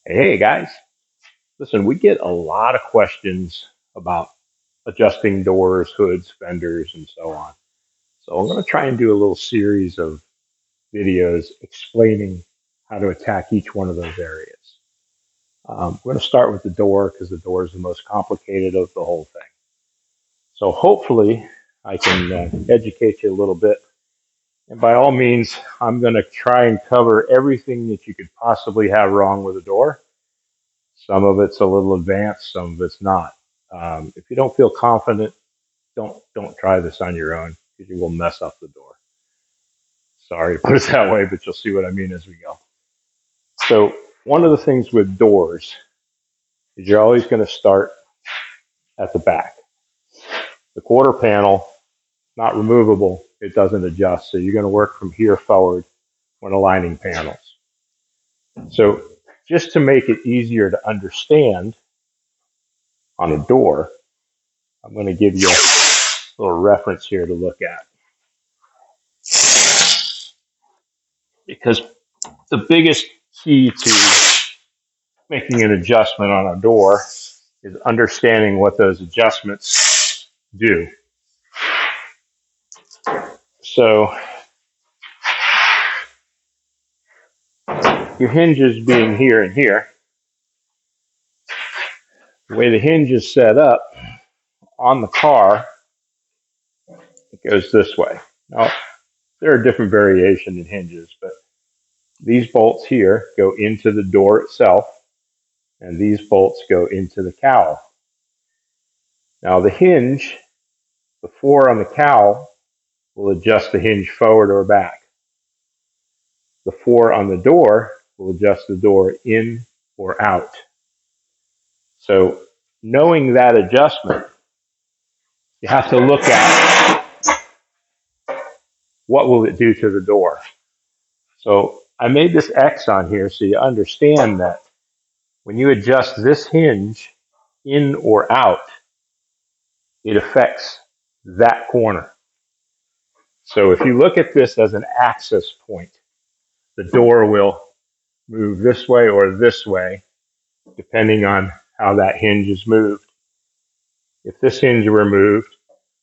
Hey guys, listen, we get a lot of questions about adjusting doors, hoods, fenders, and so on. So I'm going to try and do a little series of videos explaining how to attack each one of those areas. We're going to start with the door because the door is the most complicated of the whole thing. So hopefully I can educate you a little bit. And by all means, I'm going to try and cover everything that you could possibly have wrong with a door. Some of it's a little advanced, some of it's not. If you don't feel confident, don't try this on your own because you will mess up the door. Sorry to put it that way, but you'll see what I mean as we go. So one of the things with doors is you're always going to start at the back. The quarter panel, not removable, it doesn't adjust. So you're going to work from here forward when aligning panels. So just to make it easier to understand on a door, I'm going to give you a little reference here to look at. Because the biggest key to making an adjustment on a door is understanding what those adjustments do. So your hinges being here and here, the way the hinge is set up on the car, it goes this way. Now, there are different variations in hinges, but these bolts here go into the door itself, and these bolts go into the cowl. Now, the hinge, the four on the cowl, will adjust the hinge forward or back. The four on the door will adjust the door in or out. So knowing that adjustment, you have to look at what will it do to the door. So I made this X on here so you understand that when you adjust this hinge in or out, it affects that corner. So if you look at this as an access point, the door will move this way or this way, depending on how that hinge is moved. If this hinge were moved,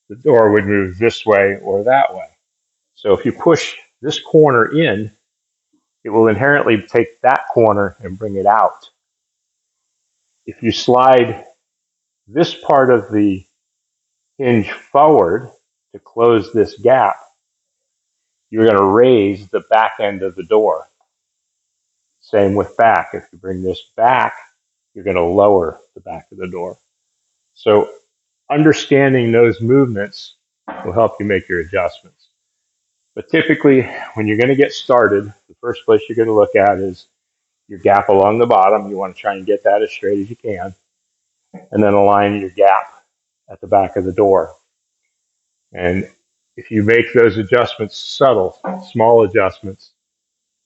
the door would move this way or that way. So if you push this corner in, it will inherently take that corner and bring it out. If you slide this part of the hinge forward to close this gap, you're going to raise the back end of the door. Same with back. If you bring this back, you're going to lower the back of the door. So understanding those movements will help you make your adjustments. But typically, when you're going to get started, the first place you're going to look at is your gap along the bottom. You want to try and get that as straight as you can, and then align your gap at the back of the door. And if you make those adjustments subtle, small adjustments,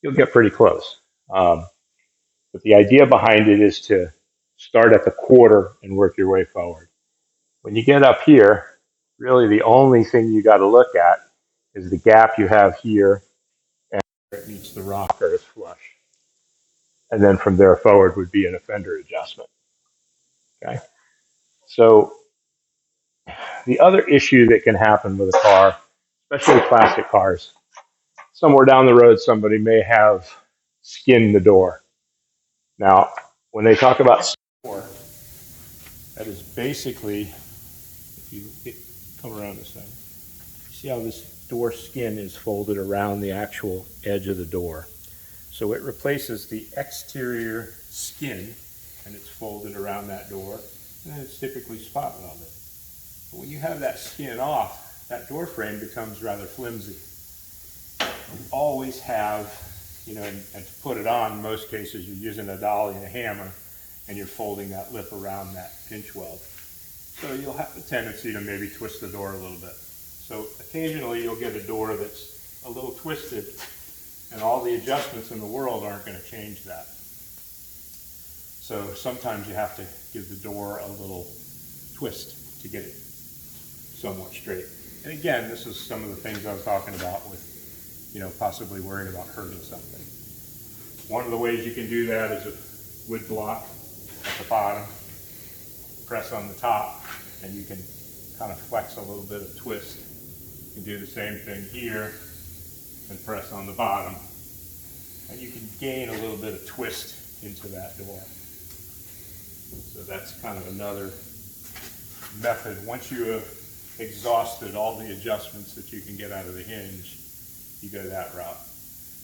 you'll get pretty close. But the idea behind it is to start at the quarter and work your way forward. When you get up here, really the only thing you got to look at is the gap you have here and where it meets the rocker is flush. And then from there forward would be an fender adjustment. Okay. So the other issue that can happen with a car, especially classic cars, somewhere down the road somebody may have skinned the door. Now, when they talk about door, that is basically, if you come around this side, see how this door skin is folded around the actual edge of the door. So it replaces the exterior skin, and it's folded around that door, and it's typically spot welded. But when you have that skin off, that door frame becomes rather flimsy. You always have, and to put it on, in most cases you're using a dolly and a hammer, and you're folding that lip around that pinch weld. So you'll have a tendency to maybe twist the door a little bit. So occasionally you'll get a door that's a little twisted, and all the adjustments in the world aren't going to change that. So sometimes you have to give the door a little twist to get it somewhat straight. And again, this is some of the things I was talking about with, possibly worrying about hurting something. One of the ways you can do that is wood block at the bottom, press on the top, and you can kind of flex a little bit of twist. You can do the same thing here and press on the bottom, and you can gain a little bit of twist into that door. So that's kind of another method. Once you have exhausted all the adjustments that you can get out of the hinge, you go that route.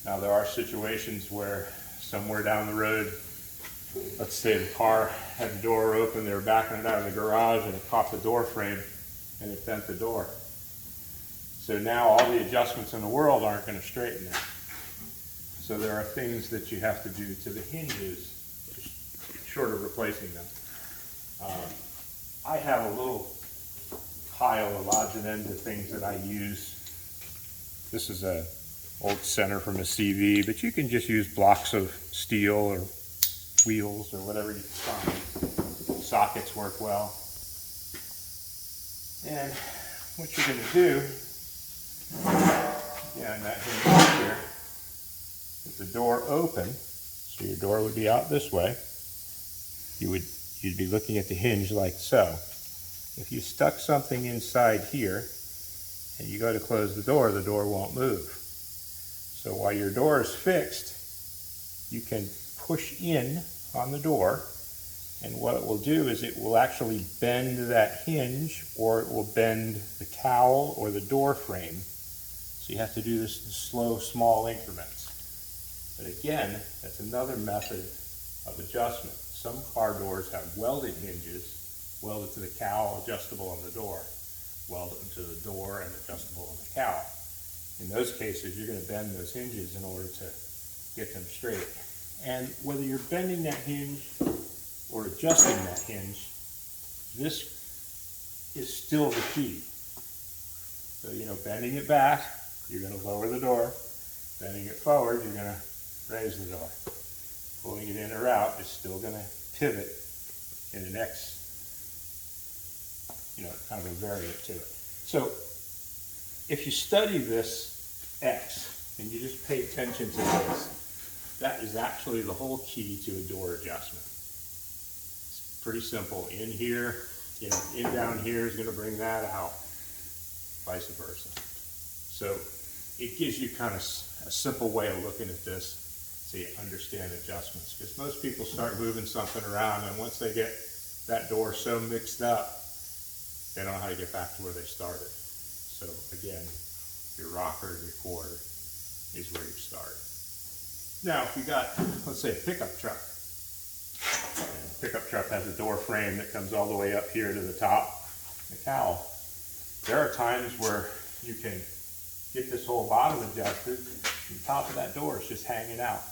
Now there are situations where somewhere down the road, let's say the car had the door open, they were backing it out of the garage and it caught the door frame and it bent the door. So now all the adjustments in the world aren't going to straighten it. So there are things that you have to do to the hinges, short of replacing them. I have a little pile of odds and ends of things that I use. This is a old center from a CV, but you can just use blocks of steel or wheels or whatever you find. Sockets work well. And what you're going to do, again, that hinge here, with the door open, so your door would be out this way, you'd be looking at the hinge like so. If you stuck something inside here and you go to close the door won't move. So while your door is fixed, you can push in on the door, and what it will do is it will actually bend that hinge, or it will bend the cowl or the door frame. So you have to do this in slow, small increments. But again, that's another method of adjustment. Some car doors have welded hinges, welded to the cowl, adjustable on the door, welded to the door and adjustable on the cowl. In those cases, you're going to bend those hinges in order to get them straight. And whether you're bending that hinge or adjusting that hinge, this is still the key. So, bending it back, you're going to lower the door. Bending it forward, you're going to raise the door. Pulling it in or out is still going to pivot in an X, kind of a variant to it. So if you study this X and you just pay attention to this, that is actually the whole key to a door adjustment. It's pretty simple. In here, in down here is going to bring that out, vice versa. So it gives you kind of a simple way of looking at this so you understand adjustments. Because most people start moving something around, and once they get that door so mixed up, they don't know how to get back to where they started. So again, your rocker, your quarter is where you start. Now, if you got, let's say, a pickup truck. And a pickup truck has a door frame that comes all the way up here to the top, the cowl. There are times where you can get this whole bottom adjusted, and the top of that door is just hanging out.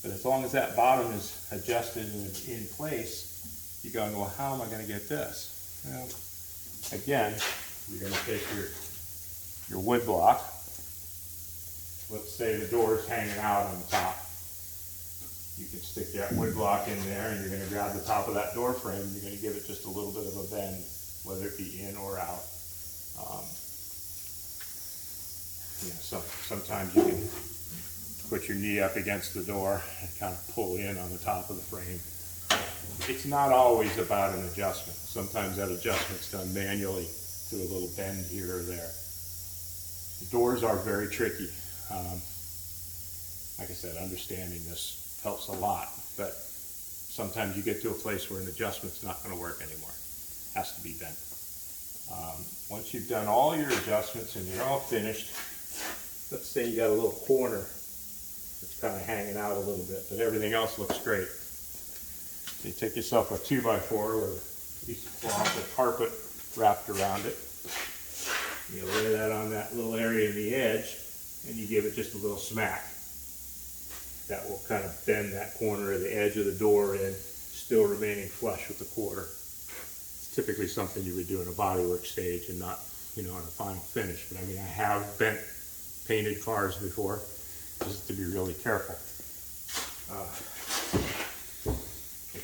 But as long as that bottom is adjusted and it's in place, you're going, well, how am I going to get this? Well, again, you're going to take your wood block. Let's say the door is hanging out on the top. You can stick that wood block in there, and you're going to grab the top of that door frame, and you're going to give it just a little bit of a bend, whether it be in or out. Sometimes you can put your knee up against the door and kind of pull in on the top of the frame. It's not always about an adjustment. Sometimes that adjustment's done manually through a little bend here or there. The doors are very tricky. Like I said, understanding this helps a lot, but sometimes you get to a place where an adjustment's not going to work anymore. It has to be bent. Once you've done all your adjustments and you're all finished, let's say you got a little corner that's kind of hanging out a little bit, but everything else looks great. So you take yourself a 2x4 with a piece of cloth or carpet wrapped around it. You lay that on that little area in the edge, and you give it just a little smack. That will kind of bend that corner of the edge of the door in, still remaining flush with the quarter. It's typically something you would do in a bodywork stage and not, on a final finish. But I mean, I have bent painted cars before, just to be really careful.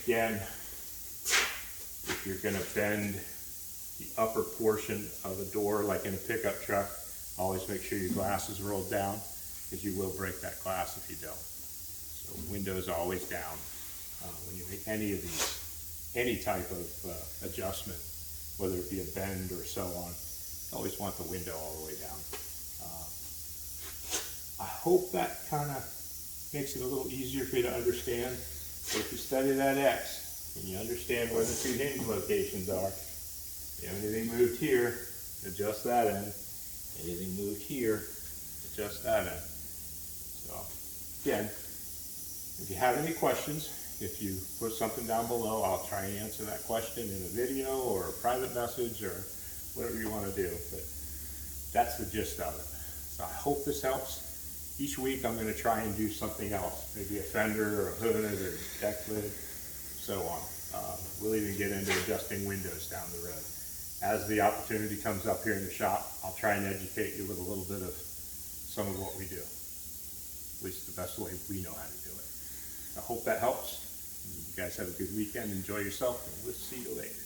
Again, if you're going to bend the upper portion of a door, like in a pickup truck, always make sure your glass is rolled down, because you will break that glass if you don't. So windows always down. when you make any of these, any type of adjustment, whether it be a bend or so on. You always want the window all the way down. I hope that kind of makes it a little easier for you to understand. So if you study that X and you understand where the two hinge locations are, anything moved here, adjust that end. Anything moved here, adjust that end. So again, if you have any questions, if you put something down below, I'll try and answer that question in a video or a private message or whatever you want to do. But that's the gist of it. So I hope this helps. Each week I'm going to try and do something else, maybe a fender or a hood or deck lid, so on. We'll even get into adjusting windows down the road. As the opportunity comes up here in the shop, I'll try and educate you with a little bit of some of what we do. At least the best way we know how to do it. I hope that helps. You guys have a good weekend. Enjoy yourself, and we'll see you later.